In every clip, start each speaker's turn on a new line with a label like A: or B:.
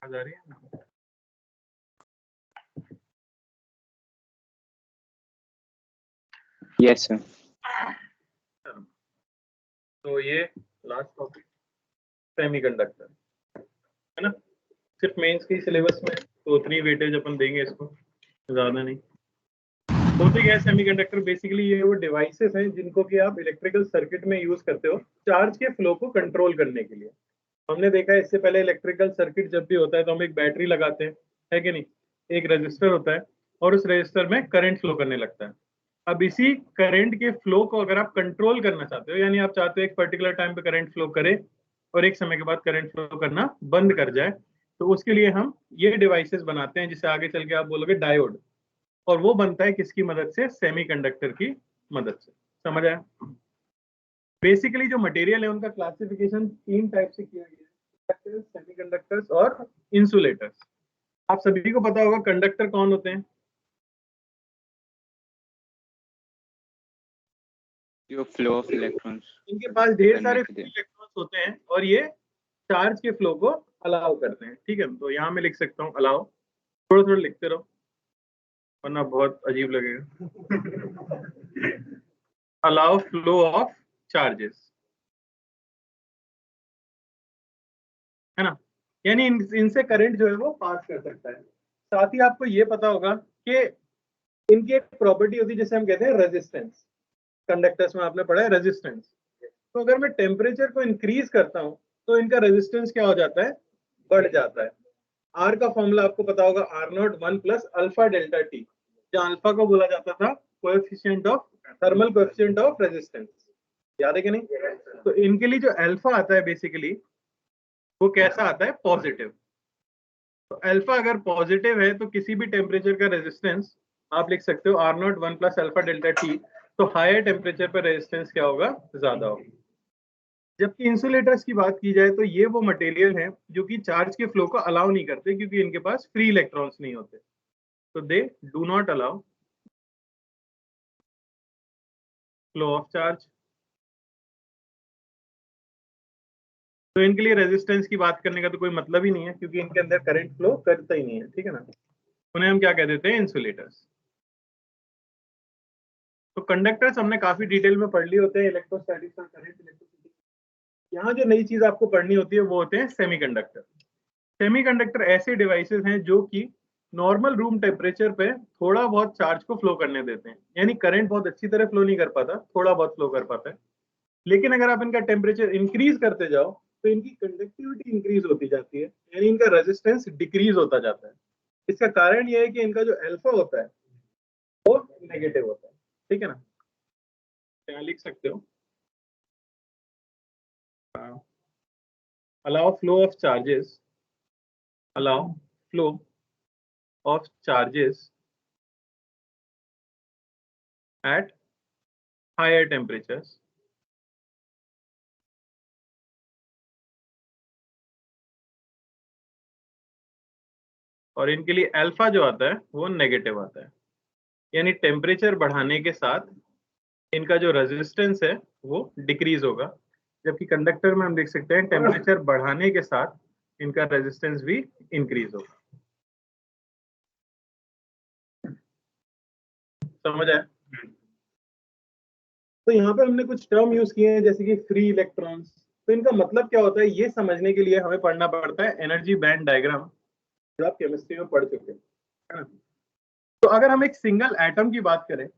A: आ जा रही है?
B: Yes sir.
A: तो ये लास्ट टॉपिक सेमीकंडक्टर है ना, सिर्फ मेंस की सिलेबस में तो उतनी वेटेज अपन देंगे इसको, ज्यादा नहीं। होते क्या है सेमीकंडक्टर, बेसिकली ये वो डिवाइसेस हैं जिनको कि आप इलेक्ट्रिकल सर्किट में यूज करते हो चार्ज के फ्लो को कंट्रोल करने के लिए। हमने देखा है इससे पहले इलेक्ट्रिकल सर्किट जब भी होता है तो हम एक बैटरी लगाते हैं, है कि नहीं, एक रजिस्टर होता है और उस रजिस्टर में करंट फ्लो करने लगता है। अब इसी करंट के फ्लो को अगर आप कंट्रोल करना चाहते हो, यानी आप चाहते हो एक पर्टिकुलर टाइम पे करंट फ्लो करे और एक समय के बाद करंट फ्लो करना बंद कर जाए, तो उसके लिए हम ये डिवाइसेस बनाते हैं जिसे आगे चल के आप बोलोगे डायोड, और वो बनता है किसकी मदद से, सेमीकंडक्टर की मदद से। समझ आया? बेसिकली जो मटेरियल है उनका क्लासिफिकेशन 3 टाइप से किया गया है, सेमीकंडक्टर्स और इंसुलेटर्स। आप सभी को पता होगा कंडक्टर कौन होते हैं?
B: जो फ्लो ऑफ इलेक्ट्रॉन्स,
A: इनके पास ढेर
B: करने
A: सारे
B: के लिए।
A: इलेक्ट्रॉन्स होते हैं और ये चार्ज के फ्लो को अलाउ करते हैं। ठीक है, तो यहाँ मैं लिख सकता हूँ अलाउ, थोड़ा थोड़ा लिखते रहो वरना बहुत अजीब लगेगा। अलाउ फ्लो ऑफ चार्जेस, है ना, यानी इनसे करंट जो है वो पास कर सकता है। साथ ही आपको ये पता होगा कि इनकी एक प्रॉपर्टी होती है जिसे हम कहते हैं रेजिस्टेंस। कंडक्टर्स में आपने पढ़ा है रेजिस्टेंस। तो अगर मैं टेम्परेचर को इंक्रीज करता हूं तो इनका रेजिस्टेंस क्या हो जाता है, बढ़ जाता है। आर का फॉर्मूला आपको पता होगा, R naught 1 plus alpha delta T, जहां अल्फा को बोला जाता था coefficient of thermal coefficient of resistance. याद है कि नहीं? तो इनके लिए जो अल्फा आता है बेसिकली वो कैसा आता है, पॉजिटिव। तो अल्फा अगर पॉजिटिव है तो किसी भी टेम्परेचर का रेजिस्टेंस आप लिख सकते हो R naught 1 plus alpha delta T, तो हायर टेम्परेचर पर रेजिस्टेंस क्या होगा, ज्यादा होगा। जबकि इंसुलेटर्स की बात की जाए तो ये वो मटेरियल है जो कि चार्ज के फ्लो को अलाउ नहीं करते क्योंकि इनके पास फ्री इलेक्ट्रॉन्स नहीं होते, तो they do not allow flow of charge. तो इनके लिए रेजिस्टेंस की बात करने का तो कोई मतलब ही नहीं है क्योंकि इनके अंदर करंट फ्लो करता ही नहीं है। ठीक है ना, उन्हें हम क्या कह देते हैं, इंसुलेटर्स। तो कंडक्टर्स हमने काफी डिटेल में पढ़ लिए होते हैं, इलेक्ट्रोस्टैटिक्स और करंट इलेक्ट्रिसिटी। यहाँ जो नई चीज आपको पढ़नी होती है वो होते हैं सेमीकंडक्टर। सेमीकंडक्टर ऐसे डिवाइसेस हैं जो कि नॉर्मल रूम टेम्परेचर पे थोड़ा बहुत चार्ज को फ्लो करने देते हैं, यानी करंट बहुत अच्छी तरह फ्लो नहीं कर पाता, थोड़ा बहुत फ्लो कर पाता है। लेकिन अगर आप इनका टेम्परेचर इंक्रीज करते जाओ तो इनकी कंडक्टिविटी इंक्रीज होती जाती है, यानी इनका रेजिस्टेंस डिक्रीज होता जाता है। इसका कारण यह है कि इनका जो अल्फा होता है वो नेगेटिव होता है। ठीक है ना, यहाँ लिख सकते हो allow flow of charges, allow flow of charges at higher temperatures और इनके लिए अल्फा जो आता है वो नेगेटिव आता है, यानी टेम्परेचर बढ़ाने के साथ इनका जो रेजिस्टेंस है वो डिक्रीज होगा। जबकि कंडक्टर में हम देख सकते हैं टेम्परेचर बढ़ाने के साथ इनका रेजिस्टेंस भी इंक्रीज होगा। समझ आया? तो यहाँ पे हमने कुछ टर्म यूज किए हैं जैसे कि फ्री इलेक्ट्रॉन्स। तो इनका मतलब क्या होता है ये समझने के लिए हमें पढ़ना पड़ता है एनर्जी बैंड डायग्राम, जो आप केमिस्ट्री में पढ़ चुके हैं, है ना। तो अगर हम एक सिंगल एटम की बात करें,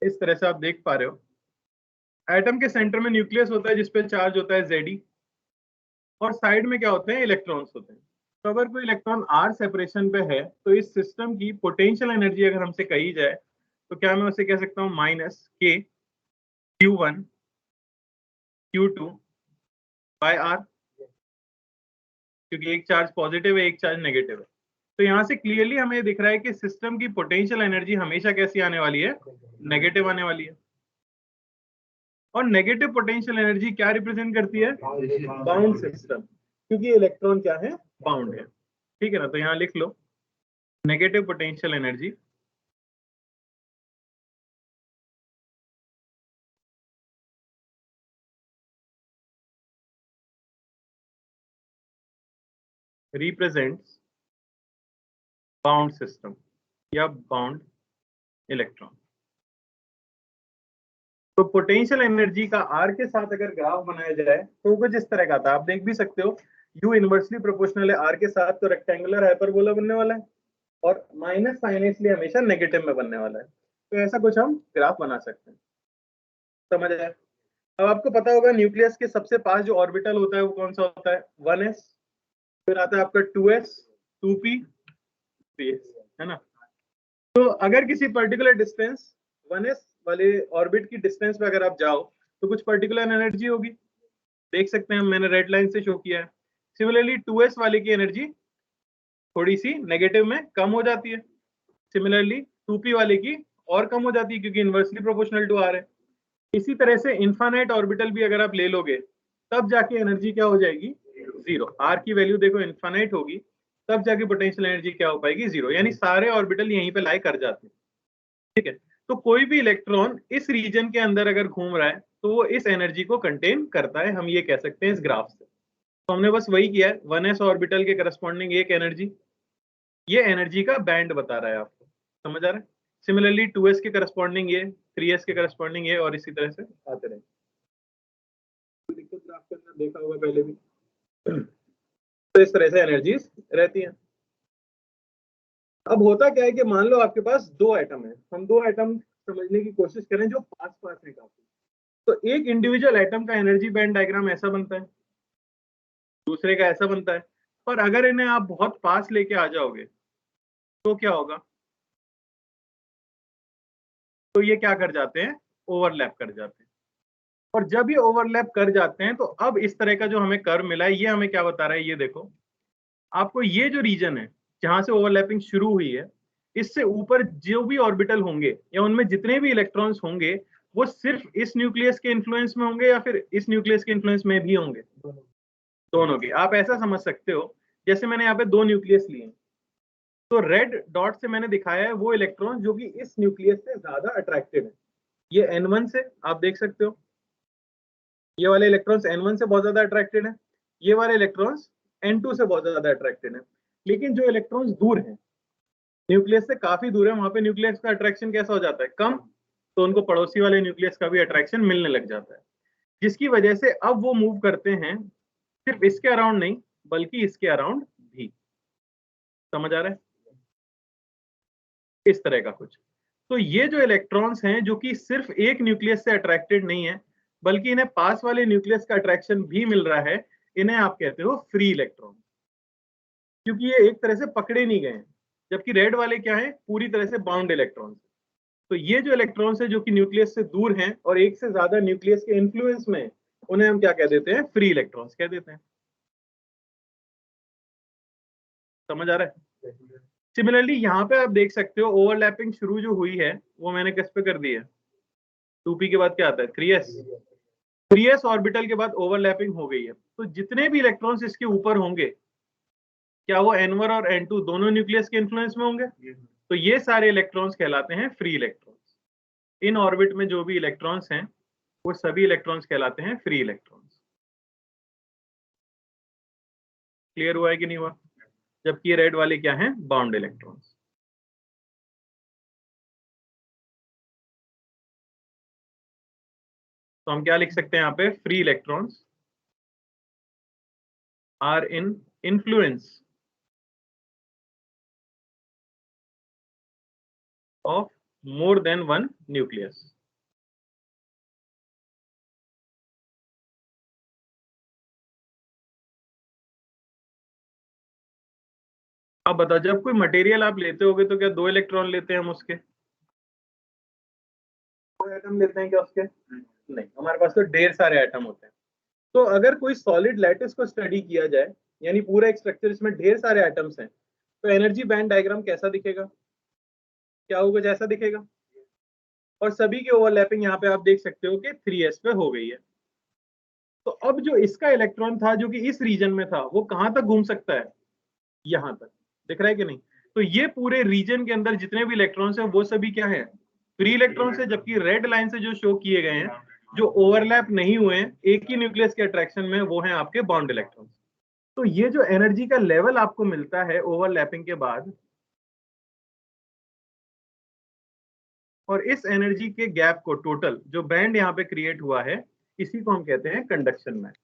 A: इस तरह से आप देख पा रहे हो, एटम के सेंटर में न्यूक्लियस होता है जिसपे चार्ज होता है Ze, और साइड में क्या होते हैं, इलेक्ट्रॉन्स होते हैं। तो अगर कोई इलेक्ट्रॉन आर सेपरेशन पे है तो इस सिस्टम की पोटेंशियल एनर्जी अगर हमसे कही जाए तो क्या मैं उसे कह सकता हूँ माइनस के Q1 Q2 बाय आर, क्योंकि एक चार्ज पॉजिटिव है एक चार्ज नेगेटिव है। तो यहाँ से क्लियरली हमें दिख रहा है कि सिस्टम की पोटेंशियल एनर्जी हमेशा कैसी आने वाली है, नेगेटिव आने वाली है। और नेगेटिव पोटेंशियल एनर्जी क्या रिप्रेजेंट करती है, बाउंड सिस्टम, क्योंकि इलेक्ट्रॉन क्या है, बाउंड है। ठीक है ना, तो यहाँ लिख लो negative potential energy represents bound system या बाउंड इलेक्ट्रॉन। तो पोटेंशियल एनर्जी का आर के साथ अगर ग्राफ बनाया जाए तो कुछ इस तरह का था, आप देख भी सकते हो यू इनवर्सली प्रोपोर्शनल है आर के साथ, तो रेक्टेंगुलर हाइपरबोला बनने वाला है और माइनस साइन इसलिए हमेशा नेगेटिव में बनने वाला है। तो ऐसा कुछ हम ग्राफ बना सकते हैं, समझ आया। अब आपको पता होगा न्यूक्लियस के सबसे पास जो ऑर्बिटल होता है वो कौन सा होता है, 1s, फिर आता है आपका 2s, 2p, 3s, है ना। तो अगर किसी पर्टिकुलर डिस्टेंस 1s वाले ऑर्बिट की डिस्टेंस पे अगर आप जाओ तो कुछ पर्टिकुलर एनर्जी होगी, देख सकते हैं, मैंने रेड लाइन से शो किया है। सिमिलरली 2s वाले की एनर्जी थोड़ी सी नेगेटिव में कम हो जाती है, सिमिलरली 2p वाले की और कम हो जाती है क्योंकि इनवर्सली प्रोपोर्शनल टू आर है। इसी तरह से इनफाइनाइट ऑर्बिटल भी अगर आप ले लोगे तब जाके एनर्जी क्या हो जाएगी, जीरो। आर की वैल्यू देखो इनफाइनाइट होगी तब जाके पोटेंशियल एनर्जी क्या हो पाएगी, जीरो, यानी सारे ऑर्बिटल यहीं पे लाई कर जाते हैं, ठीक है। तो कोई भी इलेक्ट्रॉन इस रीजन के अंदर अगर घूम रहा है तो वो इस एनर्जी को कंटेन करता है, हम ये कह सकते हैं इस ग्राफ से। तो हमने बस वही किया है, 1s ऑर्बिटल के करस्पॉन्डिंग एक एनर्जी, ये एनर्जी का बैंड बता रहा है आपको, समझ आ रहा है। सिमिलरली 2s के करस्पॉन्डिंग ये, 3s के करस्पॉन्डिंग ये, और इसी तरह से आते रहे। दिक्कत ग्राफ के अंदर देखा होगा पहले भी। तो इस तरह से एनर्जीज रहती हैं। अब होता क्या है कि मान लो आपके पास दो एटम है, हम दो एटम समझने की कोशिश करें जो पास पास है काफी। तो एक इंडिविजुअल एटम का एनर्जी बैंड डायग्राम ऐसा बनता है, दूसरे का ऐसा बनता है, पर अगर इन्हें आप बहुत पास लेके आ जाओगे तो क्या होगा, तो ये क्या कर जाते हैं, ओवरलैप कर जाते हैं। और जब ये ओवरलैप कर जाते हैं तो अब इस तरह का जो हमें कर्व मिला है ये हमें क्या बता रहा है, ये देखो आपको, ये जो रीजन है जहां से ओवरलैपिंग शुरू हुई है, इससे ऊपर जो भी ऑर्बिटल होंगे या उनमें जितने भी इलेक्ट्रॉन्स होंगे वो सिर्फ इस न्यूक्लियस के इन्फ्लुएंस में होंगे या फिर इस न्यूक्लियस के इन्फ्लुएंस में भी होंगे, दोनों के। आप ऐसा समझ सकते हो जैसे मैंने यहाँ पे दो न्यूक्लियस लिए, तो रेड डॉट से मैंने दिखाया है वो इलेक्ट्रॉन जो कि इस न्यूक्लियस से ज्यादा अट्रैक्टेड है। ये N1 से आप देख सकते हो, ये वाले इलेक्ट्रॉन्स N1 से बहुत ज्यादा अट्रैक्टेड है, ये वाले इलेक्ट्रॉन्स N2 से बहुत ज्यादा अट्रैक्टेड है। लेकिन जो इलेक्ट्रॉन्स दूर हैं, न्यूक्लियस से काफी दूर है, वहां पे न्यूक्लियस का अट्रैक्शन कैसा हो जाता है, कम, तो उनको पड़ोसी वाले न्यूक्लियस का भी अट्रैक्शन मिलने लग जाता है, जिसकी वजह से अब वो मूव करते हैं सिर्फ इसके अराउंड नहीं बल्कि इसके अराउंड भी, समझ आ रहा है, इस तरह का कुछ। तो ये जो इलेक्ट्रॉन्स हैं जो कि सिर्फ एक न्यूक्लियस से अट्रैक्टेड नहीं है बल्कि इन्हें पास वाले न्यूक्लियस का अट्रैक्शन भी मिल रहा है, इन्हें आप कहते हो फ्री इलेक्ट्रॉन, क्योंकि ये एक तरह से पकड़े नहीं गए हैं। जबकि रेड वाले क्या है, पूरी तरह से बाउंड इलेक्ट्रॉन्स। तो ये जो इलेक्ट्रॉन्स है जो कि न्यूक्लियस से दूर हैं और एक से ज्यादा न्यूक्लियस के इन्फ्लुएंस में है, उन्हें हम क्या कह देते हैं, फ्री इलेक्ट्रॉन्स कह देते हैं, समझ आ रहा है। सिमिलरली यहाँ पे आप देख सकते हो ओवरलैपिंग शुरू जो हुई है वो मैंने किस पे कर दी है, 2p के बाद क्या आता है, 3s। 3s ऑर्बिटल के बाद ओवरलैपिंग हो गई है, तो जितने भी इलेक्ट्रॉन्स इसके ऊपर होंगे क्या वो N1 और N2 दोनों न्यूक्लियस के इन्फ्लुएंस में होंगे, तो ये सारे इलेक्ट्रॉन्स कहलाते हैं फ्री इलेक्ट्रॉन्स। इन ऑर्बिट में जो भी इलेक्ट्रॉन्स हैं वो सभी इलेक्ट्रॉन्स कहलाते हैं फ्री इलेक्ट्रॉन्स। क्लियर हुआ है कि नहीं हुआ, जबकि ये रेड वाले क्या हैं, बाउंड इलेक्ट्रॉन्स। तो हम क्या लिख सकते हैं यहाँ पे, free electrons are in influence of more than one nucleus। अब बताओ, जब कोई मटेरियल आप लेते होगे तो क्या दो इलेक्ट्रॉन लेते हैं हम उसके, दो एटम लेते हैं क्या उसके, नहीं, हमारे पास तो ढेर सारे एटम होते हैं। तो अगर कोई सॉलिड लैटिस को स्टडी किया जाए, यानी पूरा एक स्ट्रक्चर इसमें ढेर सारे एटम्स हैं, तो एनर्जी बैंड डायग्राम कैसा दिखेगा, क्या होगा, जैसा दिखेगा। और सभी की ओवरलैपिंग यहाँ पे आप देख सकते हो कि 3s पे हो गई है। तो अब जो इसका इलेक्ट्रॉन था जो कि इस रीजन में था वो कहां तक घूम सकता है, यहां तक, दिख रहा है कि नहीं। तो ये पूरे रीजन के अंदर जितने भी इलेक्ट्रॉन्स हैं वो सभी क्या है, फ्री इलेक्ट्रॉन्स है। जबकि रेड लाइन से जो शो किए गए हैं जो ओवरलैप नहीं हुए हैं एक ही न्यूक्लियस के अट्रैक्शन में, वो हैं आपके बाउंड इलेक्ट्रॉन्स। तो ये जो एनर्जी का लेवल आपको मिलता है ओवरलैपिंग के बाद, और इस एनर्जी के गैप को टोटल जो बैंड यहाँ पे क्रिएट हुआ है, इसी को हम कहते हैं कंडक्शन बैंड।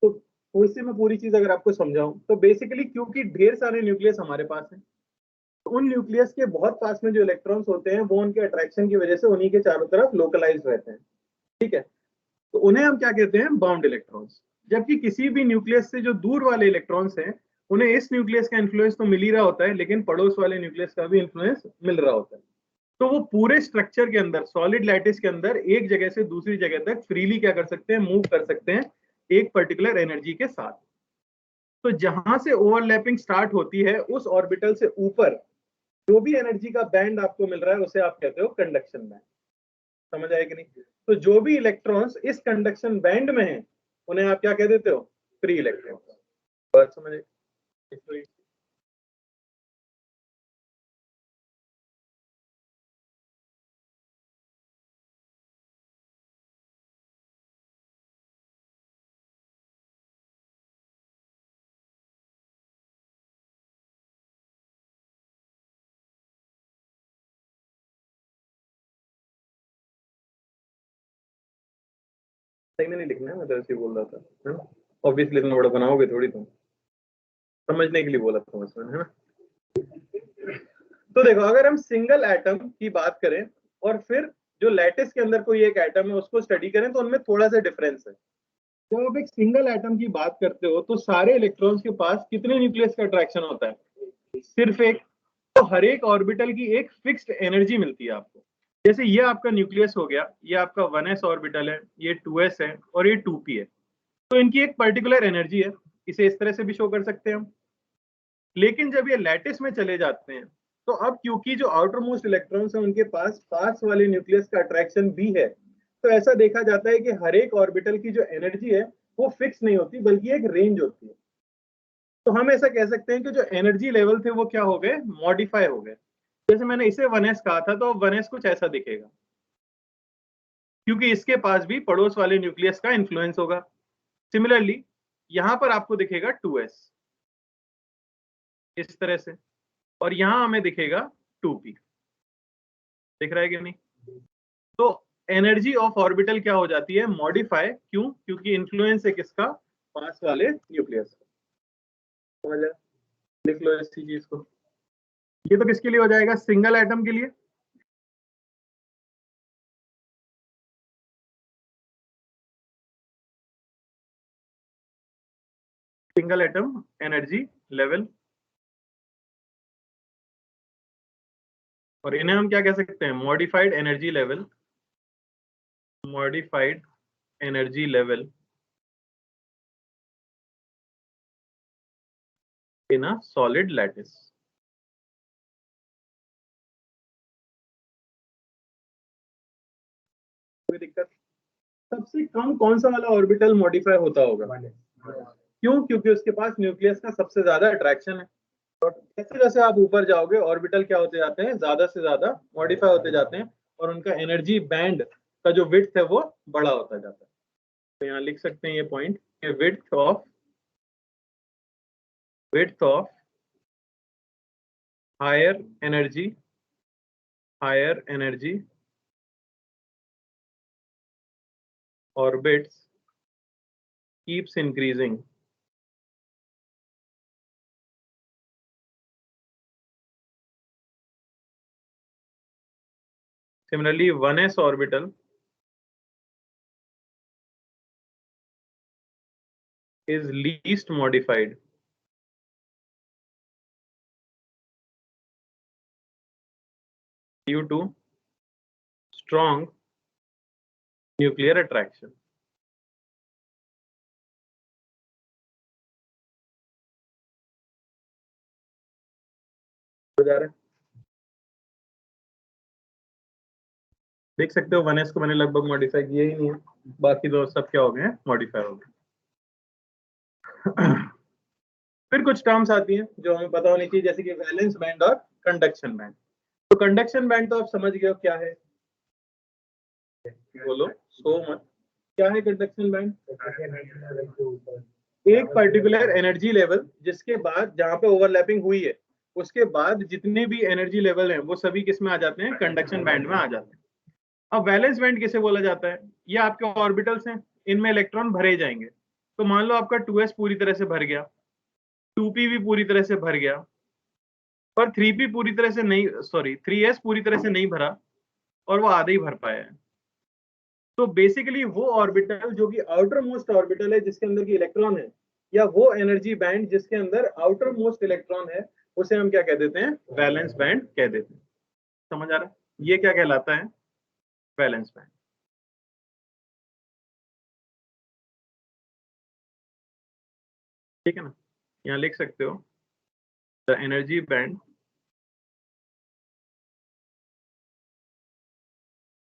A: तो उससे मैं पूरी चीज अगर आपको समझाऊं तो बेसिकली क्योंकि ढेर सारे न्यूक्लियस हमारे पास हैं, तो उन न्यूक्लियस के बहुत पास में जो इलेक्ट्रॉन्स होते हैं वो उनके अट्रैक्शन की वजह से उन्हीं के चारों तरफ लोकलाइज्ड रहते हैं, ठीक है। तो उन्हें हम क्या कहते हैं, बाउंड इलेक्ट्रॉन्स। जबकि किसी भी न्यूक्लियस से जो दूर वाले इलेक्ट्रॉन्स हैं, उन्हें इस न्यूक्लियस का इन्फ्लुएंस तो मिल ही रहा होता है, लेकिन पड़ोस वाले न्यूक्लियस का भी इन्फ्लुएंस मिल रहा होता है। तो वो पूरे स्ट्रक्चर के अंदर, सॉलिड लैटिस के अंदर, एक जगह से दूसरी जगह तक फ्रीली क्या कर सकते हैं, मूव कर सकते हैं एक पर्टिकुलर एनर्जी के साथ। तो जहां से ओवरलैपिंग स्टार्ट होती है, उस ऑर्बिटल से ऊपर जो भी एनर्जी का बैंड आपको मिल रहा है उसे आप कहते हो कंडक्शन बैंड। समझ आए कि नहीं? तो जो भी इलेक्ट्रॉन्स इस कंडक्शन बैंड में हैं, उन्हें आप क्या कह देते हो, फ्री इलेक्ट्रॉन्स। बात समझ? सही में नहीं लिखना है, मैं तो ऐसे ही बोल रहा था, है ना। ऑब्वियसली इतना बड़ा बनाओगे थोड़ी, तुम समझने के लिए बोला था बस मैंने, है ना। तो देखो, अगर हम सिंगल एटम की बात करें और फिर जो लैटिस के अंदर कोई एक एटम है उसको स्टडी करें, तो उनमें थोड़ा सा डिफरेंस है। जब आप एक सिंगल एटम की बात करते हो तो सारे इलेक्ट्रॉन्स के पास कितने न्यूक्लियस का अट्रैक्शन होता है, सिर्फ एक। तो हर एक ऑर्बिटल की एक फिक्स्ड एनर्जी मिलती है आपको। जैसे ये आपका न्यूक्लियस हो गया, ये आपका 1s ऑर्बिटल है, ये 2s है और ये 2p है। तो इनकी एक पर्टिकुलर एनर्जी है, इसे इस तरह से भी शो कर सकते हैं हम। लेकिन जब ये लैटिस में चले जाते हैं, तो अब क्योंकि जो आउटर मोस्ट इलेक्ट्रॉन्स हैं उनके पास पास वाले न्यूक्लियस का अट्रैक्शन भी है, तो ऐसा देखा जाता है कि हर एक ऑर्बिटल की जो एनर्जी है वो फिक्स नहीं होती, बल्कि एक रेंज होती है। तो हम ऐसा कह सकते हैं कि जो एनर्जी लेवल थे वो क्या हो गए, मॉडिफाई हो गए। जैसे मैंने इसे 1s कहा था, तो 1s कुछ ऐसा दिखेगा, क्योंकि इसके पास भी पड़ोस वाले न्यूक्लियस का इन्फ्लुएंस होगा। सिमिलरली यहां पर आपको दिखेगा 2s इस तरह से, और यहां हमें दिखेगा 2p। दिख रहा है कि नहीं? तो एनर्जी ऑफ ऑर्बिटल क्या हो जाती है, मॉडिफाई। क्यों? क्योंकि इन्फ्लुएंस है किसका, पास वाले न्यूक्लियस। समझ आया? लिख लो इसी चीज को। ये तो किसके लिए हो जाएगा, सिंगल एटम के लिए। सिंगल एटम एनर्जी लेवल, और इन्हें हम क्या कह सकते हैं, modified energy level. Modified energy level in a solid lattice. कोई दिक्कत? सबसे कम कौन सा वाला ऑर्बिटल मॉडिफाई होता होगा? क्यों? क्योंकि उसके पास न्यूक्लियस का सबसे ज्यादा अट्रैक्शन है। और जैसे जैसे आप ऊपर जाओगे, ऑर्बिटल क्या होते जाते हैं, ज्यादा से ज्यादा मॉडिफाई होते जाते हैं, और उनका एनर्जी बैंड का जो विड्थ है वो बड़ा होता जाता है। तो यहाँ लिख सकते हैं ये point, width of higher energy orbits keeps increasing similarly 1s orbital is least modified due to strong nuclear attraction। हो जा रहा है? देख सकते हो 1s को मैंने लगभग मॉडिफाई किया ही नहीं है, बाकी दो सब क्या हो गए हैं, मॉडिफाई हो गए। फिर कुछ टर्म्स आती हैं जो हमें पता होनी चाहिए, जैसे कि वैलेंस बैंड और कंडक्शन बैंड। तो कंडक्शन बैंड तो आप समझ गए हो क्या है, बोलो सो मत। क्या है कंडक्शन बैंड? एक पर्टिकुलर एनर्जी लेवल जिसके बाद जहां पे ओवरलैपिंग हुई है उसके बाद जितने भी एनर्जी लेवल हैं वो सभी किस में आ जाते हैं, कंडक्शन बैंड में आ जाते हैं। अब वैलेंस बैंड किसे बोला जाता है, ये आपके ऑर्बिटल्स हैं, इनमें इलेक्ट्रॉन भरे जाएंगे। तो मान लो आपका 2s पूरी तरह से भर गया, 2p भी पूरी तरह से भर गया, पर 3p पूरी तरह से नहीं, सॉरी 3s पूरी तरह से नहीं भरा और वो आधा ही भर पाया है। तो बेसिकली वो ऑर्बिटल जो कि आउटर मोस्ट ऑर्बिटल है जिसके अंदर की इलेक्ट्रॉन है, या वो एनर्जी बैंड जिसके अंदर आउटर मोस्ट इलेक्ट्रॉन है, उसे हम क्या कह देते हैं, वैलेंस बैंड कह देते हैं। समझ आ रहा है, ये क्या कहलाता है, वैलेंस बैंड। ठीक है ना, यहाँ लिख सकते हो द एनर्जी बैंड,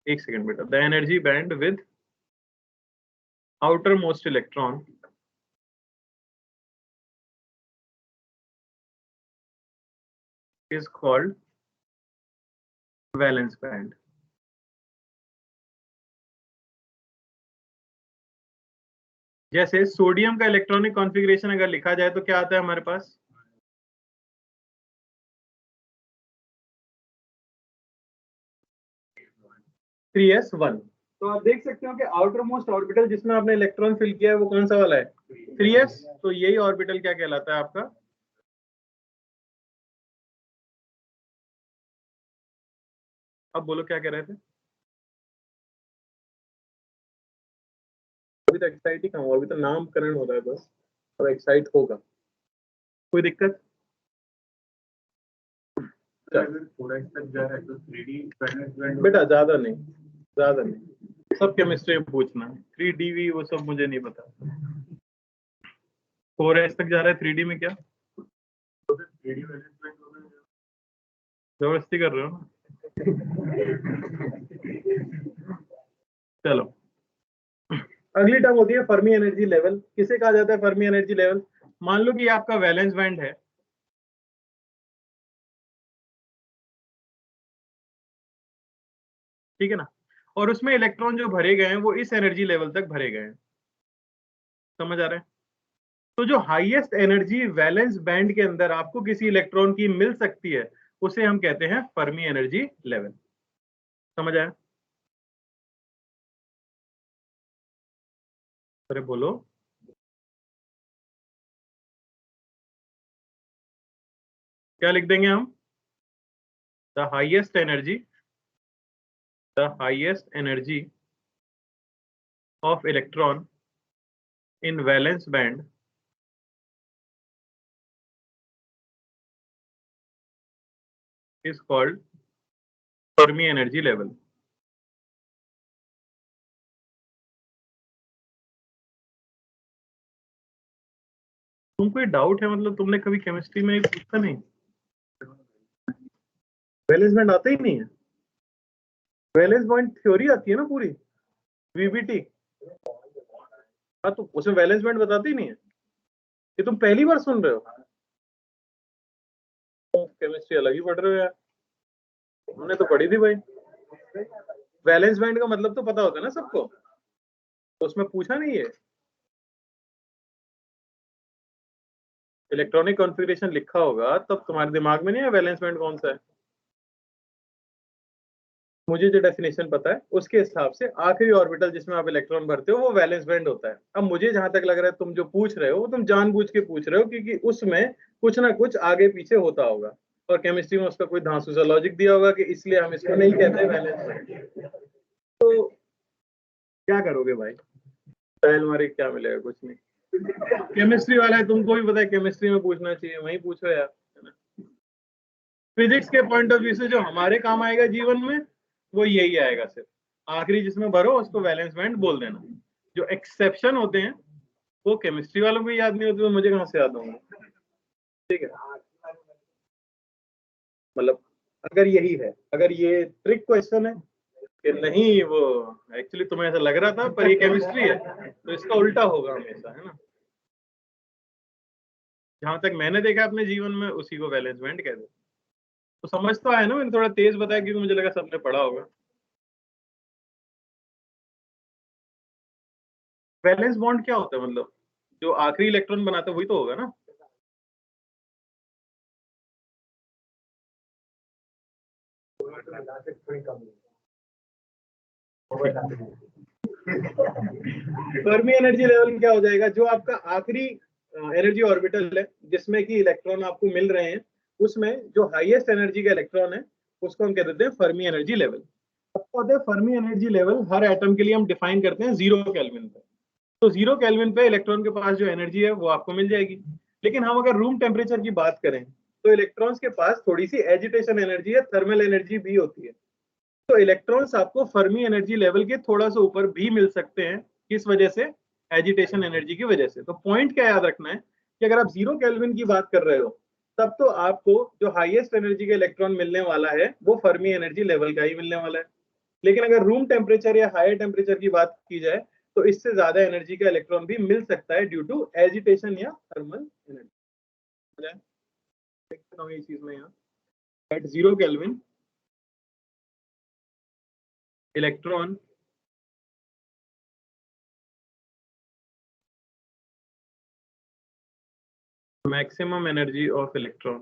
A: एक सेकेंड बेटा, the energy band with outer most electron is called valence band। जैसे सोडियम का इलेक्ट्रॉनिक कॉन्फ़िगरेशन अगर लिखा जाए तो क्या आता है हमारे पास, थ्री एस वन। तो आप देख सकते हो कि आउटर मोस्ट ऑर्बिटल जिसमें आपने इलेक्ट्रॉन फिल किया है वो कौन सा वाला है, 3s। तो यही ऑर्बिटल क्या कहलाता है आपका, अब बोलो क्या कह रहे थे, अभी तो एक्साइट ही कहाँ हुआ, अभी तो नामकरण हो रहा है बस, अब एक्साइट होगा, कोई दिक्कत।
C: थोड़ा इस तक जा रहा है तो 3D वैलेंस बैंड
A: बेटा ज्यादा नहीं, ज्यादा नहीं, सब केमिस्ट्री में पूछना, 3dV वो सब मुझे नहीं पता। 4s तक जा रहा है, 3D में क्या
C: 3D वैलेंस बैंड होगा।
A: जबरदस्ती कर रहे हो ना। चलो अगली टर्म होती है फर्मी एनर्जी लेवल। किसे कहा जाता है फर्मी एनर्जी लेवल, मान लो कि ये आपका वैलेंस बैंड है, ठीक है ना, और उसमें इलेक्ट्रॉन जो भरे गए हैं वो इस एनर्जी लेवल तक भरे गए हैं। समझ आ रहा है, तो जो हाईएस्ट एनर्जी वैलेंस बैंड के अंदर आपको किसी इलेक्ट्रॉन की मिल सकती है उसे हम कहते हैं फर्मी एनर्जी लेवल। समझ आया, अरे बोलो, क्या लिख देंगे हम, the highest energy, the highest energy of electron in valence band is called Fermi energy level। तुम कोई डाउट है, मतलब तुमने कभी केमिस्ट्री में पूछा नहीं, वैलेंस बैंड आता ही नहीं है, वैलेंस बैंड थ्योरी आती है ना पूरी, वीबीटी। हाँ तो उसमें वैलेंस बैंड बताते ही नहीं है, ये तुम पहली बार सुन रहे हो, केमिस्ट्री अलग ही पढ़ रहे हो यार, हमने तो पढ़ी थी भाई। वैलेंस बैंड का मतलब तो पता होता है ना सबको, तो उसमें पूछा नहीं है, इलेक्ट्रॉनिक कॉन्फ़िगरेशन लिखा होगा तब तुम्हारे दिमाग में नहीं है वैलेंस बैंड कौन सा है। मुझे जो डेफिनेशन पता है उसके हिसाब से आखिरी ऑर्बिटल जिसमें आप इलेक्ट्रॉन भरते हो वो वैलेंस बैंड होता है। अब मुझे जहां तक लग रहा है तुम जो पूछ रहे हो वो तुम जानबूझ के पूछ रहे हो क्योंकि उसमें कुछ ना कुछ आगे पीछे होता होगा और केमिस्ट्री में उसका कोई धांसू सा लॉजिक दिया होगा कि इसलिए हम इसको नहीं कहते वैलेंस बैंड। तो क्या करोगे भाई, पहल मारे क्या मिलेगा, कुछ नहीं। केमिस्ट्री वाला है, तुमको भी पता है केमिस्ट्री में पूछना चाहिए, वही पूछो यार। फिजिक्स के पॉइंट ऑफ व्यू से जो हमारे काम आएगा जीवन में वो यही आएगा, सिर्फ आखिरी जिसमें भरो उसको वैलेंस बैंड बोल देना। जो एक्सेप्शन होते हैं वो केमिस्ट्री वालों को याद नहीं होते, तो मुझे कहाँ से याद होंगे। ठीक है, मतलब अगर यही है, अगर ये ट्रिक क्वेश्चन है कि नहीं वो एक्चुअली तुम्हें ऐसा लग रहा था पर ये केमिस्ट्री है, तो इसका उल्टा होगा हमेशा, है ना। जहां तक मैंने देखा अपने जीवन में उसी को वैलेंस बैंड कहते हैं। तो समझ तो आया ना, मैंने थोड़ा तेज बताया क्योंकि मुझे लगा सबने पढ़ा होगा। वैलेंस बॉन्ड क्या होता है, मतलब जो आखिरी इलेक्ट्रॉन बनाता है वही तो होगा ना। फर्मी एनर्जी लेवल क्या हो जाएगा, जो आपका आखिरी एनर्जी ऑर्बिटल है जिसमें कि इलेक्ट्रॉन आपको मिल रहे हैं, उसमें जो हाईएस्ट एनर्जी का इलेक्ट्रॉन है उसको हम कह देते हैं Fermi energy level. Fermi energy level हर एटम के लिए हम डिफाइन करते हैं 0 केल्विन पे। तो 0 केल्विन पे इलेक्ट्रॉन के पास जो एनर्जी है वो आपको मिल जाएगी। लेकिन हम अगर रूम टेम्परेचर की बात करें तो इलेक्ट्रॉन्स के पास थोड़ी सी एजिटेशन एनर्जी है, थर्मल एनर्जी भी होती है। तो इलेक्ट्रॉन्स आपको फर्मी एनर्जी लेवल के थोड़ा सा ऊपर भी मिल सकते हैं। किस वजह से? एजिटेशन एनर्जी की वजह से। तो पॉइंट क्या याद रखना है कि अगर आप 0 केल्विन की बात कर रहे हो तब तो आपको जो हाईएस्ट एनर्जी का इलेक्ट्रॉन मिलने वाला है वो फर्मी एनर्जी लेवल का ही मिलने वाला है। लेकिन अगर रूम टेम्परेचर या हायर टेम्परेचर की बात की जाए तो इससे ज्यादा एनर्जी का इलेक्ट्रॉन भी मिल सकता है ड्यू टू एजिटेशन या थर्मल एनर्जी। देखते हैं ये चीज में यहाँ at 0 kelvin electron maximum energy of electron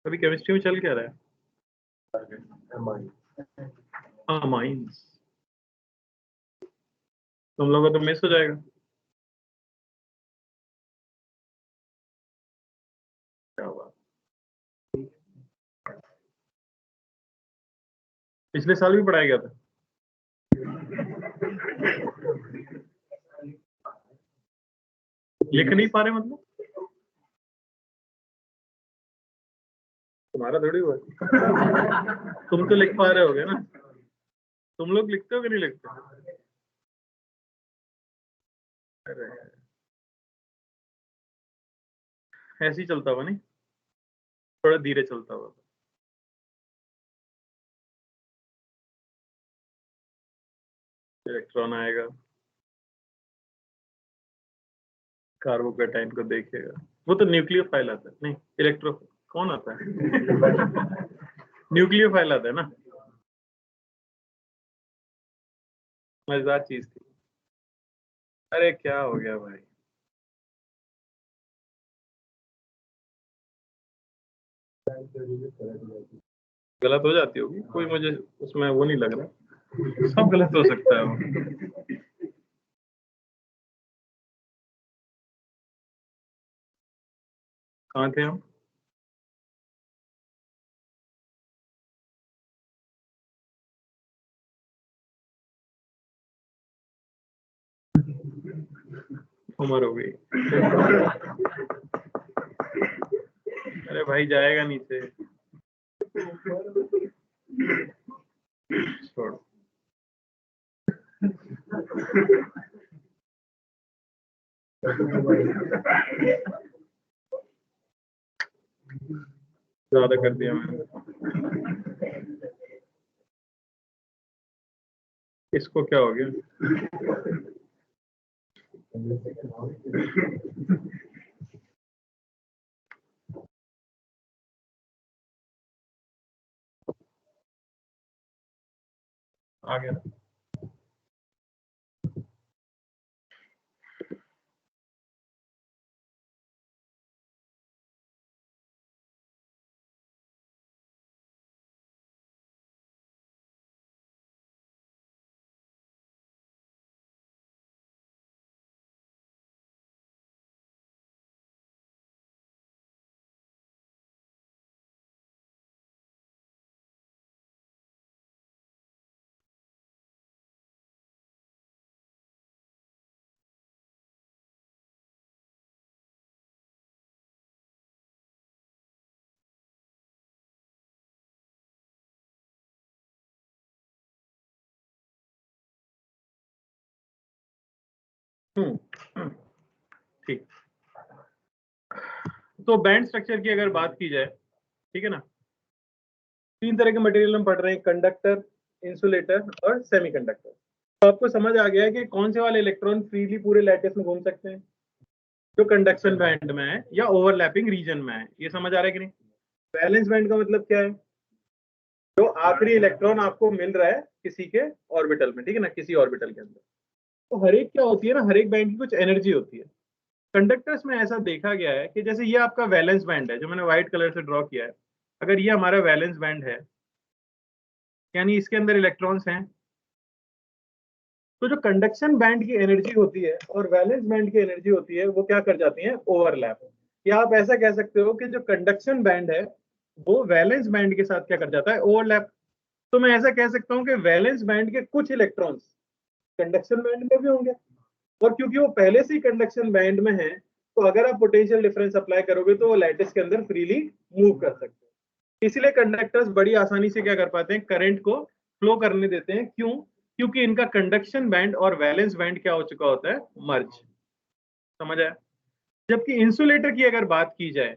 A: अभी केमिस्ट्री में चल क्या रहा है? अमाइंस। तुम लोगों का तो मिस हो जाएगा। क्या बात, पिछले साल भी पढ़ाया गया था। लिख नहीं पा रहे मतलब? तुम्हारा थोड़ी हुआ है। तुम तो लिख पा रहे होगे ना। तुम लोग लिखते हो कि नहीं लिखते? अरे ऐसे ही चलता हुआ नहीं, थोड़ा धीरे चलता हुआ। इलेक्ट्रॉन आएगा, कार्बोकैटायन को देखेगा। वो तो न्यूक्लियोफाइल आता है, नहीं इलेक्ट्रो कौन आता है? न्यूक्लियोफाइल आता है ना। मजेदार चीज थी। अरे क्या हो गया भाई? गलत हो जाती होगी, कोई मुझे उसमें वो नहीं लग रहा। सब गलत हो सकता है वो। कहाँ थे हम? उम्र हो गई। अरे भाई जाएगा नीचे, छोड़। ज्यादा कर दिया मैंने। इसको क्या हो गया? आ गया। ठीक। तो बैंड स्ट्रक्चर की अगर बात की जाए, ठीक है ना, 3 तरह के मटेरियल हम पढ़ रहे हैं, कंडक्टर, इंसुलेटर और सेमीकंडक्टर। तो आपको समझ आ गया है कि कौन से वाले इलेक्ट्रॉन फ्रीली पूरे लैटिस में घूम सकते हैं, जो कंडक्शन बैंड में है या ओवरलैपिंग रीजन में है। ये समझ आ रहा है कि नहीं? वैलेंस बैंड का मतलब क्या है? जो आखिरी इलेक्ट्रॉन आपको मिल रहा है किसी के ऑर्बिटल में, ठीक है ना, किसी ऑर्बिटल के अंदर। तो हर एक क्या होती है ना, हर एक बैंड की कुछ एनर्जी होती है। कंडक्टर्स में ऐसा देखा गया है कि जैसे ये आपका वैलेंस बैंड है, जो मैंने व्हाइट कलर से ड्रॉ किया है, अगर ये हमारा वैलेंस बैंड है, यानी इसके अंदर इलेक्ट्रॉन्स हैं, तो जो कंडक्शन बैंड की एनर्जी होती है और वैलेंस बैंड की एनर्जी होती है, वो क्या कर जाती है? ओवरलैप। या आप ऐसा कह सकते हो कि जो कंडक्शन बैंड है वो वैलेंस बैंड के साथ क्या कर जाता है? ओवरलैप। तो मैं ऐसा कह सकता हूं कि वैलेंस बैंड के कुछ इलेक्ट्रॉन्स कंडक्शन बैंड में भी होंगे, और क्योंकि वो पहले से ही कंडक्शन बैंड में है, तो अगर आप पोटेंशियल डिफरेंस अप्लाई करोगे तो वो लैटिस के अंदर फ्रीली मूव कर सकते हैं। इसलिए कंडक्टर्स बड़ी आसानी से क्या कर पाते हैं? करंट को फ्लो करने देते हैं। क्यों? क्योंकि इनका कंडक्शन बैंड और वैलेंस बैंड क्या हो चुका होता है? मर्ज। समझ आया? जबकि इंसुलेटर की अगर बात की जाए,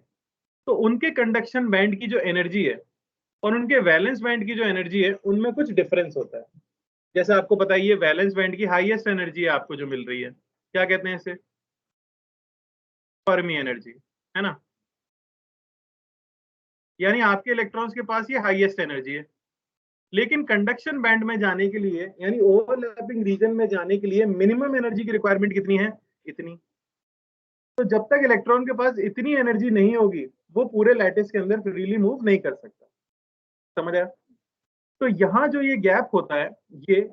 A: तो उनके कंडक्शन बैंड की जो एनर्जी है और उनके वैलेंस बैंड की जो एनर्जी है, उनमें कुछ डिफरेंस होता है। जैसे आपको पता ही है, वैलेंस बैंड की हाईएस्ट एनर्जी है आपको जो मिल रही है, क्या कहते हैं इसे? फर्मी एनर्जी, है ना। यानी आपके इलेक्ट्रॉन्स के पास ये हाईएस्ट एनर्जी है। लेकिन कंडक्शन बैंड में जाने के लिए, यानी ओवरलैपिंग रीजन में जाने के लिए, मिनिमम एनर्जी की रिक्वायरमेंट कितनी है? इतनी। तो जब तक इलेक्ट्रॉन के पास इतनी एनर्जी नहीं होगी, वो पूरे लैटिस के अंदर फ्रीली मूव नहीं कर सकता। समझ आया? तो यहां जो ये गैप होता है, ये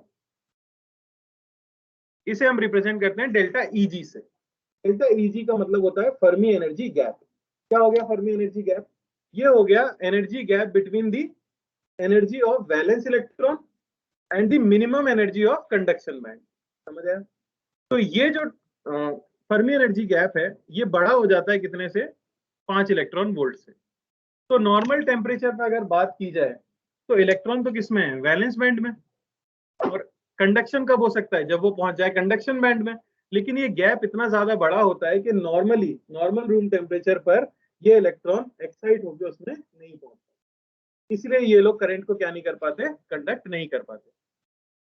A: इसे हम रिप्रेजेंट करते हैं डेल्टा ईजी से। डेल्टा ईजी का मतलब होता है फर्मी एनर्जी गैप। क्या हो गया फर्मी एनर्जी गैप? ये हो गया energy gap between the energy of valence electron and the minimum energy of conduction band. समझ आया? तो ये जो फर्मी एनर्जी गैप है, ये बड़ा हो जाता है कितने से? 5 इलेक्ट्रॉन वोल्ट से। तो नॉर्मल टेम्परेचर पर अगर बात की जाए, तो इलेक्ट्रॉन तो किसमें है? वैलेंस बैंड में। और कंडक्शन कब हो सकता है? जब वो पहुंच जाए कंडक्शन बैंड में। लेकिन ये गैप इतना ज्यादा बड़ा होता है कि नॉर्मल रूम टेम्परेचर पर ये इलेक्ट्रॉन एक्साइट होकर उसमें नहीं पहुंचता। इसलिए ये लोग करंट को क्या नहीं कर पाते? कंडक्ट नहीं कर पाते।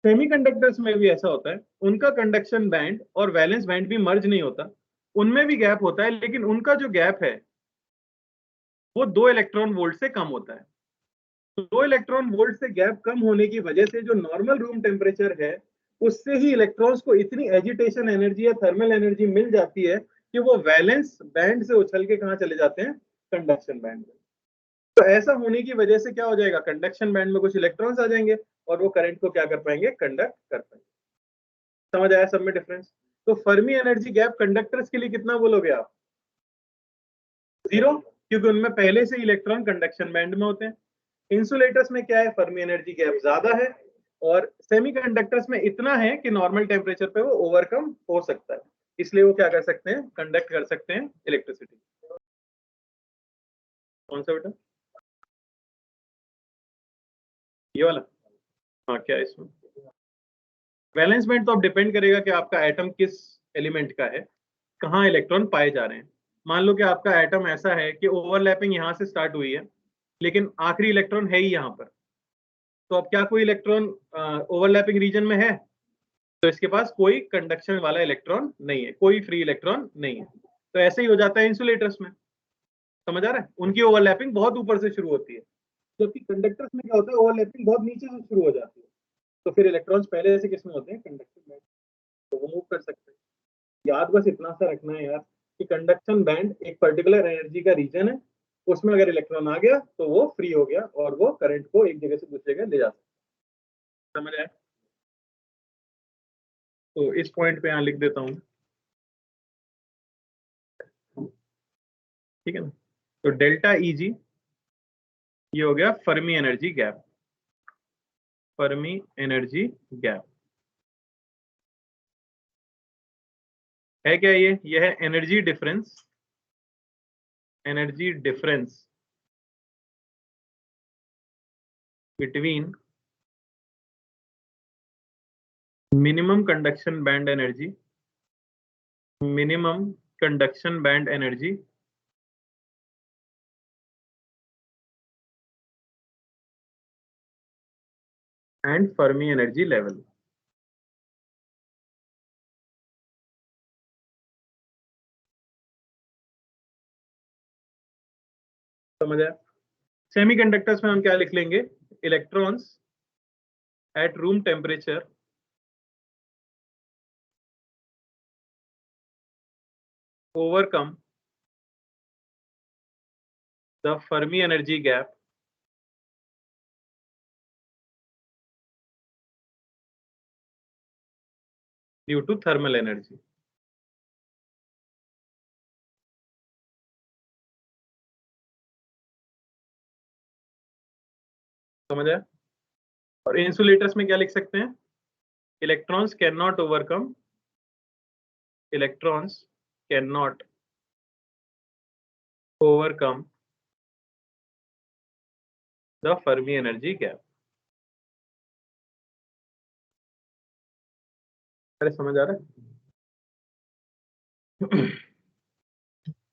A: सेमीकंडक्टर्स में भी ऐसा होता है, उनका कंडक्शन बैंड और वैलेंस बैंड भी मर्ज नहीं होता, उनमें भी गैप होता है, लेकिन उनका जो गैप है वो 2 इलेक्ट्रॉन वोल्ट से कम होता है। तो 2 इलेक्ट्रॉन वोल्ट से गैप कम होने की वजह से जो नॉर्मल रूम टेम्परेचर है, उससे ही इलेक्ट्रॉन्स को इतनी एजिटेशन एनर्जी या थर्मल एनर्जी मिल जाती है कि वो वैलेंस बैंड से उछल के कहां चले जाते हैं? कंडक्शन बैंड में। तो ऐसा होने की वजह से क्या हो जाएगा? कंडक्शन बैंड में कुछ इलेक्ट्रॉन्स आ जाएंगे और वो करंट को क्या कर पाएंगे? कंडक्ट कर पाएंगे। समझ आया सब में डिफरेंस? तो फर्मी एनर्जी गैप कंडक्टर्स के लिए कितना बोलोगे आप? 0, क्योंकि उनमें पहले से इलेक्ट्रॉन कंडक्शन बैंड में होते हैं। इंसुलेटर्स में क्या है? फर्मी एनर्जी गैप ज्यादा है, और सेमीकंडक्टर्स में इतना है कि नॉर्मल टेम्परेचर पे वो ओवरकम हो सकता है, इसलिए वो क्या कर सकते हैं? कंडक्ट कर सकते हैं इलेक्ट्रिसिटी। कौन सा बेटा? ये वाला? हाँ, क्या है इसमें? वैलेंस बैंड तो अब डिपेंड करेगा कि आपका एटम किस एलिमेंट का है, कहाँ इलेक्ट्रॉन पाए जा रहे हैं। मान लो कि आपका एटम ऐसा है कि ओवरलैपिंग यहाँ से स्टार्ट हुई है, लेकिन आखिरी इलेक्ट्रॉन है ही यहाँ पर, तो अब क्या कोई इलेक्ट्रॉन ओवरलैपिंग रीजन में है? तो इसके पास कोई कंडक्शन वाला इलेक्ट्रॉन नहीं है, कोई फ्री इलेक्ट्रॉन नहीं है। तो ऐसे ही हो जाता है इंसुलेटर्स में। समझ आ रहा है? उनकी ओवरलैपिंग बहुत ऊपर से शुरू होती है, जबकि कंडक्टर्स में क्या होता है? ओवरलैपिंग बहुत नीचे से शुरू हो जाती है। तो फिर इलेक्ट्रॉन्स पहले से किसमें होते हैं? कंडक्शन बैंड, तो वो मूव कर सकते हैं। याद बस इतना सा रखना है यार, कि कंडक्शन बैंड एक पर्टिकुलर एनर्जी का रीजन है, उसमें अगर इलेक्ट्रॉन आ गया तो वो फ्री हो गया और वो करंट को एक जगह से दूसरी जगह ले जा सकता है। समझ आया? तो इस पॉइंट पे यहाँ लिख देता हूँ, ठीक है ना। तो डेल्टा ईजी ये हो गया Fermi energy gap. Fermi energy gap है क्या? ये है energy difference. Energy difference between minimum conduction band energy minimum conduction band energy and Fermi energy level. समझ आया? सेमीकंडक्टर्स में हम क्या लिख लेंगे? Electrons at room temperature overcome the Fermi energy gap due to thermal energy। समझ आया? और इंसुलेटर्स में क्या लिख सकते हैं? Electrons can not overcome the Fermi energy gap. अरे समझ आ रहा है?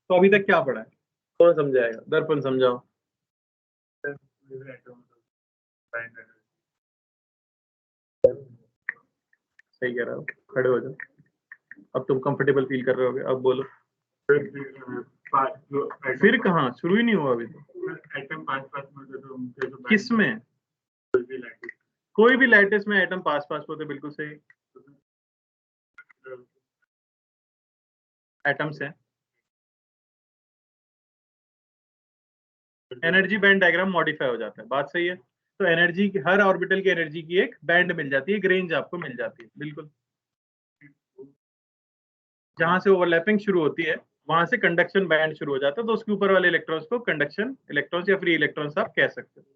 A: तो अभी तक क्या पढ़ा है? कौन समझाएगा? दर्पण समझाओ। सही कह रहा हो, खड़े हो जाओ। अब तुम कंफर्टेबल फील कर रहे होगे, अब बोलो। फिर कहाँ? शुरू ही नहीं हुआ अभी तो।
C: एटम पास
A: किस में? कोई भी लैटिस में एटम पास होते, बिल्कुल सही। एटम्स हैं। एनर्जी बैंड डायग्राम मॉडिफाई हो जाता है, बात सही है। तो एनर्जी की, हर ऑर्बिटल की एनर्जी की एक बैंड मिल जाती है, एक रेंज आपको मिल जाती है, बिल्कुल। जहां से ओवरलैपिंग शुरू होती है वहां से कंडक्शन बैंड शुरू हो जाता है, तो उसके ऊपर वाले इलेक्ट्रॉन्स को कंडक्शन इलेक्ट्रॉन्स या फ्री इलेक्ट्रॉन्स आप कह सकते हो।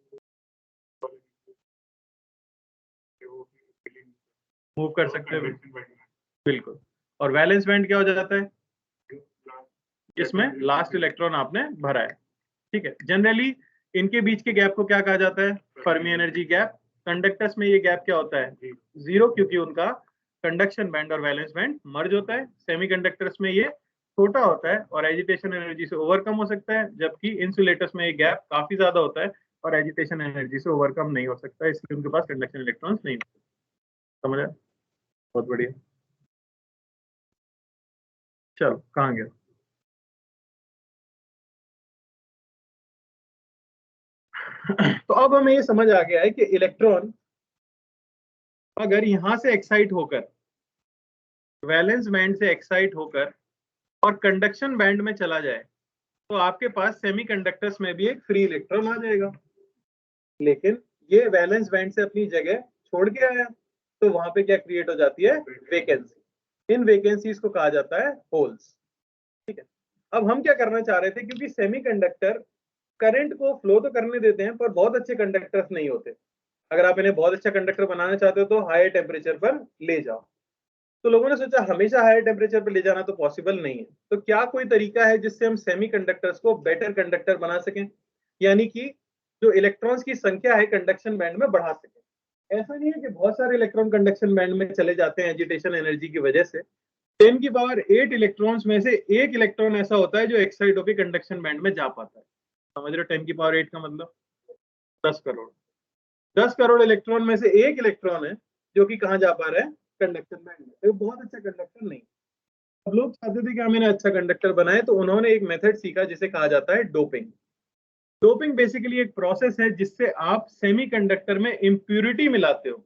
A: मूव कर सकते हो, बिल्कुल। और वैलेंस बैंड क्या हो जाता है? इसमें लास्ट इलेक्ट्रॉन आपने भरा है, ठीक है। जनरली इनके बीच के गैप को क्या कहा जाता है? Fermi energy gap. कंडक्टर्स में ये गैप क्या होता है? 0, क्योंकि उनका कंडक्शन बैंड और वैलेंस बैंड मर्ज होता है। सेमीकंडक्टर्स में ये छोटा होता है और एजिटेशन एनर्जी से ओवरकम हो सकता है, जबकि इंसुलेटर्स में ये गैप काफी ज्यादा होता है और एजिटेशन एनर्जी से ओवरकम नहीं हो सकता, इसलिए उनके पास कंडक्शन इलेक्ट्रॉन्स नहीं होते। समझ आया? बहुत बढ़िया। चलो कहाँ गया? तो अब हमें ये समझ आ गया है कि इलेक्ट्रॉन अगर यहां से एक्साइट होकर, वैलेंस बैंड से एक्साइट होकर और कंडक्शन बैंड में चला जाए, तो आपके पास सेमीकंडक्टर्स में भी एक फ्री इलेक्ट्रॉन आ जाएगा। लेकिन ये वैलेंस बैंड से अपनी जगह छोड़ के आया, तो वहां पे क्या क्रिएट हो जाती है? वैकेंसी। इन वैकेंसीज को कहा जाता है होल्स, ठीक है। अब हम क्या करना चाह रहे थे, क्योंकि सेमीकंडक्टर करंट को फ्लो तो करने देते हैं पर बहुत अच्छे कंडक्टर्स नहीं होते। अगर आप इन्हें बहुत अच्छा कंडक्टर बनाना चाहते हो तो हाई टेम्परेचर पर ले जाओ। तो लोगों ने सोचा हमेशा हाई टेम्परेचर पर ले जाना तो पॉसिबल नहीं है, तो क्या कोई तरीका है जिससे हम सेमीकंडक्टर्स को बेटर कंडक्टर बना सकें, यानी कि जो इलेक्ट्रॉन्स की संख्या है कंडक्शन बैंड में बढ़ा सकें। ऐसा नहीं है कि बहुत सारे इलेक्ट्रॉन कंडक्शन बैंड में चले जाते हैं एजिटेशन एनर्जी की वजह से। 10 की पावर 8 इलेक्ट्रॉन्स में से एक इलेक्ट्रॉन ऐसा होता है जो एक्साइट होकर कंडक्शन बैंड में जा पाता है। समझ रहे हो? 10 की पावर 8 का मतलब 10 करोड़। 10 करोड़ इलेक्ट्रॉन में से एक इलेक्ट्रॉन है जो कि कहाँ जा पा रहा है? कंडक्शन बैंड में। तो बहुत अच्छा कंडक्टर नहीं। अब लोग चाहते थे कि हम इन्हें अच्छा कंडक्टर बनाए, तो उन्होंने एक मेथड सीखा जिसे कहा जाता है डोपिंग। डोपिंग बेसिकली एक प्रोसेस है जिससे आप सेमीकंडक्टर में इंप्यूरिटी मिलाते हो,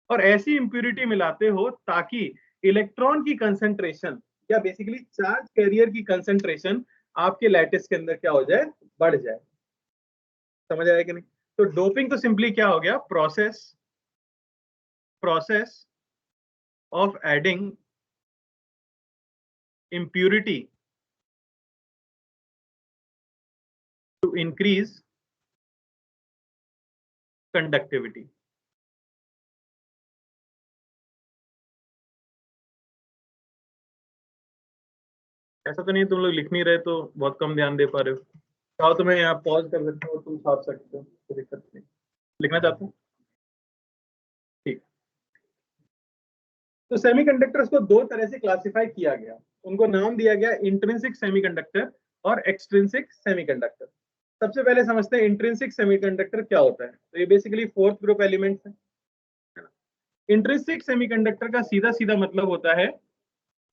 A: और ऐसी इंप्यूरिटी मिलाते हो ताकि इलेक्ट्रॉन की कंसंट्रेशन या बेसिकली चार्ज कैरियर की कंसंट्रेशन आपके लैटिस के अंदर क्या हो जाए? बढ़ जाए। समझ आया कि नहीं? तो डोपिंग तो सिंपली क्या हो गया? Process of adding impurity to increase conductivity। ऐसा तो नहीं तुम लोग लिख नहीं रहे तो बहुत कम ध्यान दे पा रहे हो। चाहो तो मैं यहाँ पॉज कर सकता हूँ, तुम छाप सकते हो, कोई दिक्कत नहीं। लिखना चाहते हो? ठीक। तो सेमीकंडक्टर्स को दो तरह से क्लासिफाई किया गया। उनको नाम दिया गया इंट्रिंसिक सेमीकंडक्टर और एक्सट्रिंसिक सेमीकंडक्टर। सबसे पहले समझते हैं इंट्रिंसिक सेमीकंडक्टर क्या होता है। तो ये बेसिकली फोर्थ ग्रुप एलिमेंट्स है। इंट्रिंसिक सेमीकंडक्टर का सीधा सीधा मतलब होता है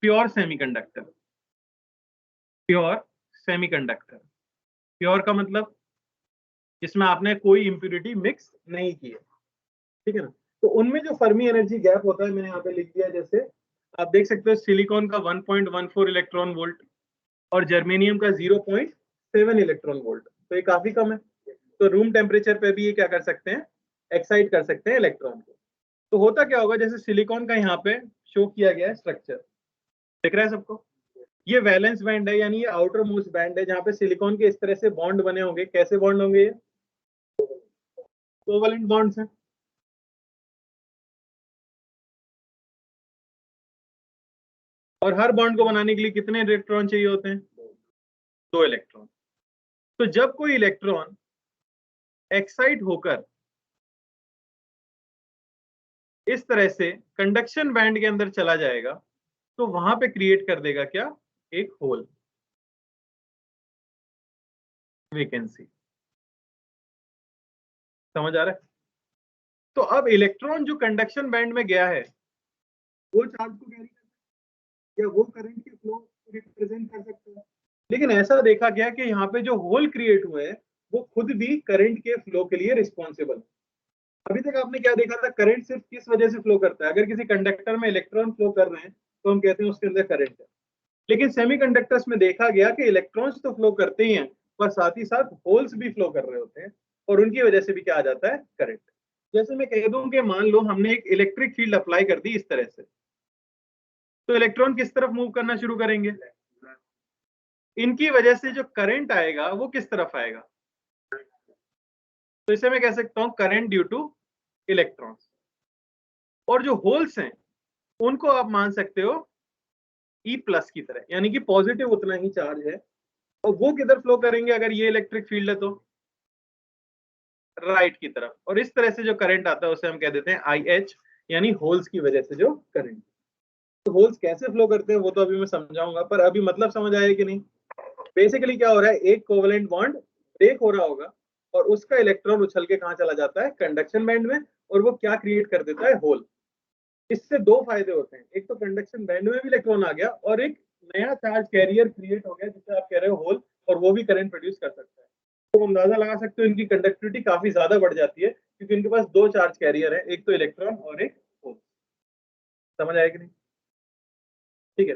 A: pure semiconductor. Pure semiconductor, pure का मतलब जिसमें आपने कोई इंप्योरिटी मिक्स नहीं की है, ठीक है ना। तो उनमें जो फर्मी एनर्जी गैप होता है मैंने यहाँ पे लिख दिया, जैसे आप देख सकते हो सिलिकॉन का 1.14 इलेक्ट्रॉन वोल्ट और जर्मेनियम का 0.7 इलेक्ट्रॉन वोल्ट, तो ये काफी कम है। तो रूम टेम्परेचर पे भी ये क्या कर सकते हैं, एक्साइट कर सकते हैं इलेक्ट्रॉन को। तो होता क्या होगा, जैसे सिलिकॉन का यहाँ पे शो किया गया है स्ट्रक्चर, दिख रहा है सबको। ये वैलेंस बैंड है, यानी ये आउटर मोस्ट बैंड है, जहाँ पे सिलिकॉन के इस तरह से बॉन्ड बने होंगे। कैसे बॉन्ड होंगे, ये कोवलेंट बॉन्ड्स हैं। और हर बॉन्ड को बनाने के लिए कितने इलेक्ट्रॉन चाहिए होते हैं, 2 इलेक्ट्रॉन। तो जब कोई इलेक्ट्रॉन एक्साइट होकर इस तरह से कंडक्शन बैंड के अंदर चला जाएगा, तो वहां पे क्रिएट कर देगा क्या, एक होल, वैकेंसी। समझ आ रहा है। तो अब इलेक्ट्रॉन जो कंडक्शन बैंड में गया है वो चार्ज को कैरी या वो करंट के फ्लो को रिप्रेजेंट कर सकता है। लेकिन ऐसा देखा गया कि यहाँ पे जो होल क्रिएट हुए हैं वो खुद भी करंट के फ्लो के लिए रिस्पॉन्सिबल है। अभी तक आपने क्या देखा था, करंट सिर्फ किस वजह से फ्लो करता है, अगर किसी कंडक्टर में इलेक्ट्रॉन फ्लो कर रहे हैं तो हम कहते हैं उसके अंदर करंट है। लेकिन सेमीकंडक्टर्स में देखा गया कि इलेक्ट्रॉन्स तो फ्लो करते ही हैं, पर साथ ही साथ होल्स भी फ्लो कर रहे होते हैं, और उनकी वजह से भी क्या आ जाता है, करंट। जैसे मैं कह दूं कि मान लो हमने एक इलेक्ट्रिक फील्ड अप्लाई कर दी इस तरह से, तो इलेक्ट्रॉन किस तरफ मूव करना शुरू करेंगे, इनकी वजह से जो करंट आएगा वो किस तरफ आएगा। तो इसे मैं कह सकता हूं करंट ड्यू टू इलेक्ट्रॉन्स। और जो होल्स हैं उनको आप मान सकते हो ई प्लस की तरह, यानी कि पॉजिटिव उतना ही चार्ज है, और वो किधर फ्लो करेंगे अगर ये इलेक्ट्रिक फील्ड है तो राइट की तरफ। और इस तरह से जो करंट आता है उसे हम कह देते हैं आई एच, यानी होल्स की वजह से जो करंट। तो होल्स कैसे फ्लो करते हैं वो तो अभी मैं समझाऊंगा, पर अभी मतलब समझ आया कि नहीं। बेसिकली क्या हो रहा है, एक कोवेलेंट बॉन्ड ब्रेक हो रहा होगा और उसका इलेक्ट्रॉन उछल के कहाँ चला जाता है, कंडक्शन बैंड में, और वो क्या क्रिएट कर देता है, होल। इससे दो फायदे होते हैं, एक तो कंडक्शन बैंड में भी इलेक्ट्रॉन आ गया, और एक नया चार्ज कैरियर क्रिएट हो गया जिसे आप कह रहे हो होल, और वो भी करंट प्रोड्यूस कर सकता है। तो अंदाजा लगा सकते हो इनकी कंडक्टिविटी काफी ज्यादा बढ़ जाती है, क्योंकि इनके पास दो चार्ज कैरियर है, एक तो इलेक्ट्रॉन और एक होल। समझ आया कि नहीं, ठीक है।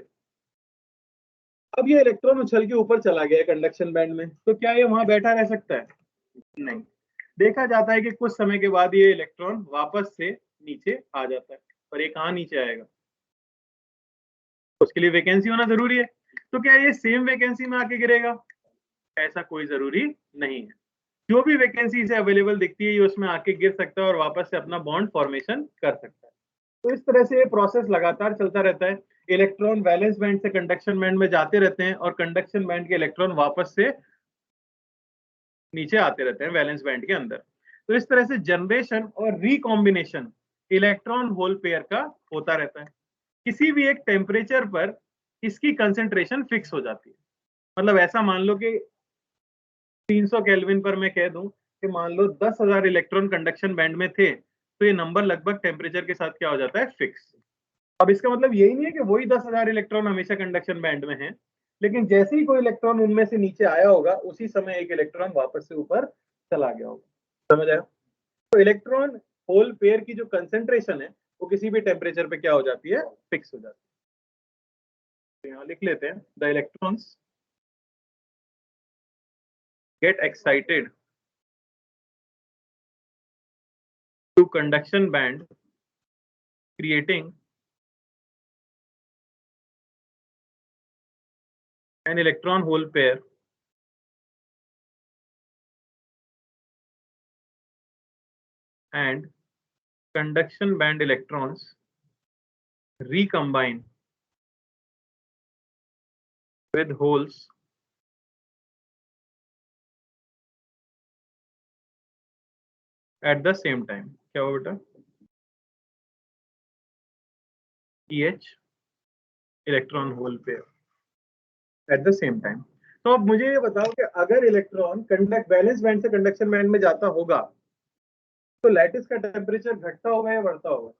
A: अब ये इलेक्ट्रॉन उछल के ऊपर चला गया कंडक्शन बैंड में, तो क्या ये वहां बैठा रह सकता है, नहीं। देखा जाता है कि कुछ समय के बाद ये इलेक्ट्रॉन वापस से नीचे आ जाता है, पर ये कहाँ नीचे आएगा, उसके लिए वैकेंसी होना जरूरी है। तो क्या ये सेम वैकेंसी में आके गिरेगा, ऐसा कोई जरूरी नहीं है। जो भी वैकेंसी इसे अवेलेबल दिखती है ये उसमें आके गिर सकता है और वापस से अपना बॉन्ड फॉर्मेशन कर सकता है। तो इस तरह से ये प्रोसेस लगातार चलता रहता है। इलेक्ट्रॉन वैलेंस बैंड से कंडक्शन बैंड में जाते रहते हैं, और कंडक्शन बैंड के इलेक्ट्रॉन वापस से नीचे आते रहते हैं वैलेंस बैंड के अंदर। तो इस तरह से जनरेशन और रिकॉम्बिनेशन इलेक्ट्रॉन होल पेयर का होता रहता है। किसी भी एक टेम्परेचर पर इसकी कंसेंट्रेशन फिक्स हो जाती है। मतलब ऐसा मान लो कि 300 केल्विन पर मैं कह दूं कि मान लो 10,000 इलेक्ट्रॉन कंडक्शन बैंड में थे, तो ये नंबर लगभग टेम्परेचर के साथ क्या हो जाता है, फिक्स। अब इसका मतलब यही नहीं है कि वही 10,000 इलेक्ट्रॉन हमेशा कंडक्शन बैंड में है, लेकिन जैसे ही कोई इलेक्ट्रॉन उनमें से नीचे आया होगा उसी समय एक इलेक्ट्रॉन वापस से ऊपर चला गया होगा। समझ आया। तो इलेक्ट्रॉन होल पेयर की जो कंसेंट्रेशन है वो किसी भी टेम्परेचर पे क्या हो जाती है, फिक्स हो जाती है। तो यहाँ लिख लेते हैं, the electrons get excited to conduction band creating an electron hole pair and conduction band electrons recombine with holes at the same time। क्या हुआ बेटा, EH electron hole pair. At the same time. तो अब मुझे ये बताओ कि अगर इलेक्ट्रॉन कंडक्ट वैलेंस बैंड से कंडक्शन बैंड में जाता होगा तो लैटिस का टेम्परेचर घटता होगा या बढ़ता होगा?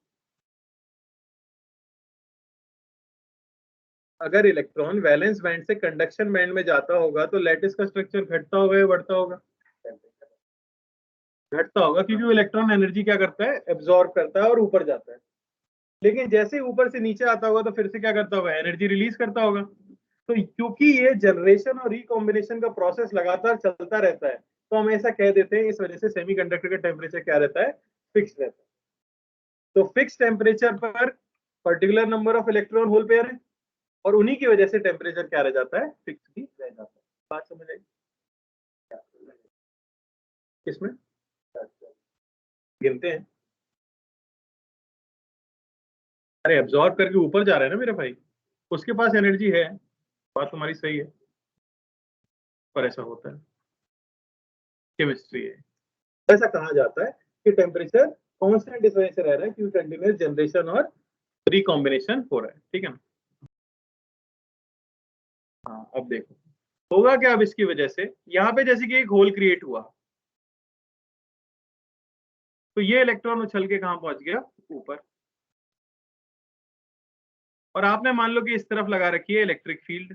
A: अगर इलेक्ट्रॉन वैलेंस बैंड से कंडक्शन बैंड में जाता होगा तो लैटिस का स्ट्रक्चर घटता होगा या बढ़ता होगा? घटता होगा, क्योंकि वो इलेक्ट्रॉन एनर्जी क्या करता है, एब्जॉर्ब करता है और ऊपर जाता है। लेकिन जैसे ही ऊपर से नीचे आता होगा तो फिर से क्या करता होगा, एनर्जी रिलीज करता होगा। तो क्योंकि ये जनरेशन और रिकॉम्बिनेशन का प्रोसेस लगातार चलता रहता है तो हम ऐसा कह देते हैं, इस वजह से सेमीकंडक्टर का टेम्परेचर क्या रहता है, फिक्स रहता है। तो फिक्स टेम्परेचर पर particular number of electron hole pair है और उन्हीं की वजह से टेम्परेचर क्या रह जाता है, फिक्स भी रह जाता है। बात समझ आई? किसमें गिनते हैं? अरे एब्जॉर्ब करके ऊपर जा रहे हैं ना मेरे भाई, उसके पास एनर्जी है। बात तुम्हारी सही है, पर ऐसा होता है, केमिस्ट्री है। ऐसा कहा जाता है कि टेम्परेचर कांस्टेंट इस वजह से रह रहा है क्योंकि कंटिन्यूअस जनरेशन और रिकॉम्बिनेशन हो रहा है। ठीक है ना? हाँ, अब देखो होगा क्या। अब इसकी वजह से यहाँ पे जैसे कि एक होल क्रिएट हुआ तो ये इलेक्ट्रॉन उछल के कहां पहुंच गया, ऊपर। और आपने मान लो कि इस तरफ लगा रखी है इलेक्ट्रिक फील्ड,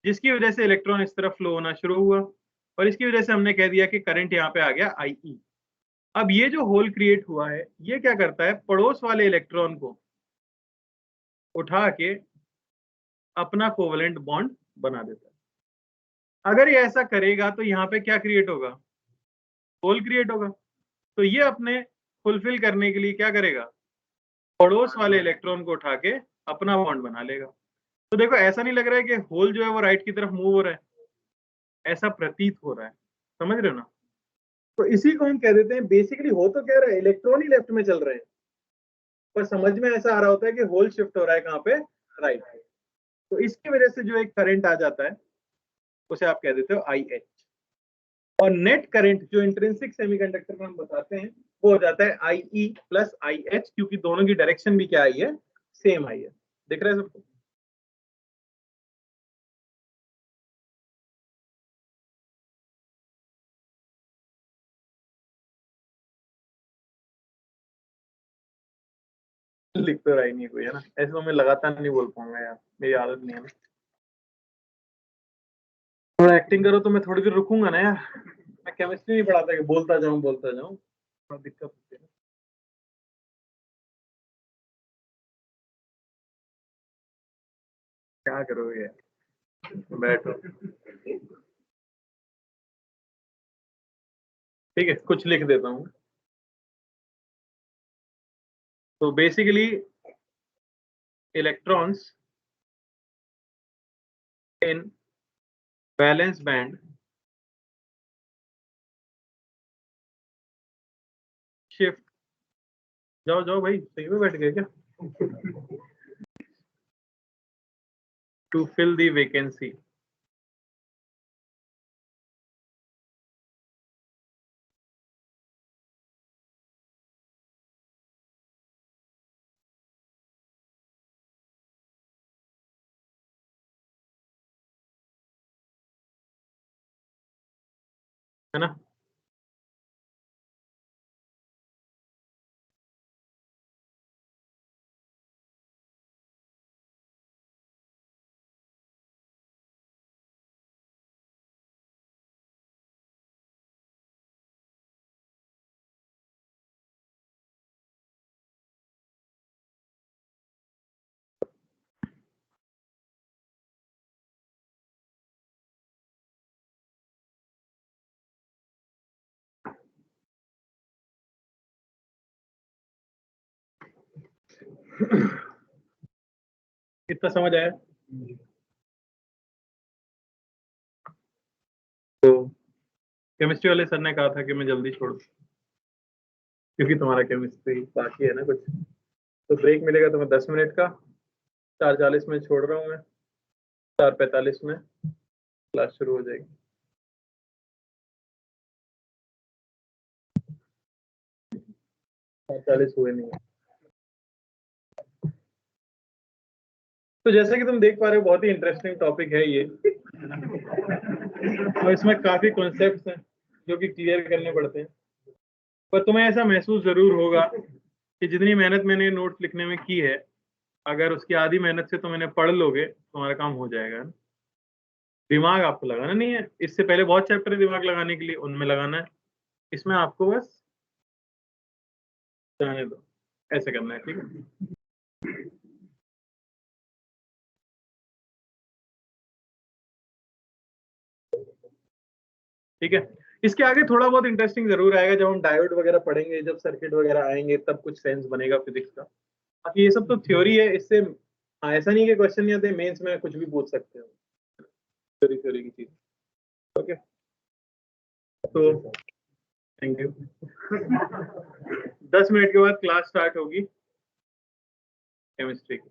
A: जिसकी वजह से इलेक्ट्रॉन इस तरफ फ्लो होना शुरू हुआ और इसकी वजह से हमने कह दिया कि करंट यहाँ पे आ गया IE। अब ये जो होल क्रिएट हुआ है ये क्या करता है, पड़ोस वाले इलेक्ट्रॉन को उठा के अपना कोवलेंट बॉन्ड बना देता है। अगर ये ऐसा करेगा तो यहाँ पे क्या क्रिएट होगा, होल क्रिएट होगा। तो ये अपने फुलफिल करने के लिए क्या करेगा, पड़ोस वाले इलेक्ट्रॉन को उठा के अपना बॉन्ड बना लेगा। तो देखो ऐसा नहीं लग रहा है कि होल जो है वो राइट की तरफ मूव हो रहा है, ऐसा प्रतीत हो रहा है। समझ रहे हो ना? तो इसी को हम कह देते हैं, बेसिकली हो तो क्या रहा है, इलेक्ट्रॉन ही लेफ्ट में चल रहे हैं, पर समझ में ऐसा आ रहा होता है कि होल शिफ्ट हो रहा है कहाँ पे, राइट। तो इसकी वजह से जो एक करंट आ जाता है उसे आप कह देते हो IH। और नेट करंट जो इंट्रिंसिक सेमीकंडक्टर में हम बताते हैं वो हो जाता है IE प्लस IH, क्योंकि दोनों की डायरेक्शन भी क्या आई है, सेम आई है। दिख रहा है सबको? लिख तो रहा ही नहीं कोई, है ना? ऐसे तो मैं लगातार नहीं बोल पाऊंगा यार, मेरी आदत नहीं है ना। थोड़ा एक्टिंग करो तो मैं थोड़ी देर रुकूंगा ना यार। मैं केमिस्ट्री नहीं पढ़ाता कि बोलता जाऊं, थोड़ा दिक्कत होती है ना। क्या करोगे यार, बैठो। ठीक है, कुछ लिख देता हूँ। तो basically electrons in valence band shift, जाओ जाओ भाई, सही में बैठ गए क्या, टू फिल द वैकेंसी। है ना? इतना समझ आया? तो केमिस्ट्री वाले सर ने कहा था कि मैं जल्दी छोड़ दूं, क्योंकि तुम्हारा केमिस्ट्री बाकी है ना कुछ। तो ब्रेक मिलेगा तुम्हें 10 मिनट का, 4:40 में छोड़ रहा हूँ मैं, 4:45 में क्लास शुरू हो जाएगी। 4:40 हुए नहीं है। तो जैसे कि तुम देख पा रहे हो बहुत ही इंटरेस्टिंग टॉपिक है ये और इसमें काफी कॉन्सेप्ट्स हैं जो कि क्लियर करने पड़ते हैं, पर तुम्हें ऐसा महसूस जरूर होगा कि जितनी मेहनत मैंने नोट्स लिखने में की है, अगर उसकी आधी मेहनत से तुम इन्हें पढ़ लोगे तुम्हारा काम हो जाएगा। दिमाग आपको लगाना नहीं है, इससे पहले बहुत चैप्टर है दिमाग लगाने के लिए, उनमें लगाना है, इसमें आपको बस जाने दो, ऐसे करना है। ठीक है, ठीक है। इसके आगे थोड़ा बहुत इंटरेस्टिंग जरूर आएगा जब हम डायोड वगैरह पढ़ेंगे, जब सर्किट वगैरह आएंगे तब कुछ सेंस बनेगा फिजिक्स का। बाकी ये सब तो थ्योरी है, इससे हाँ, ऐसा नहीं कि क्वेश्चन नहीं आते, मेंस में कुछ भी पूछ सकते हो थ्योरी थ्योरी की चीज। ओके, तो थैंक यू। 10 मिनट के बाद क्लास स्टार्ट होगी केमिस्ट्री की।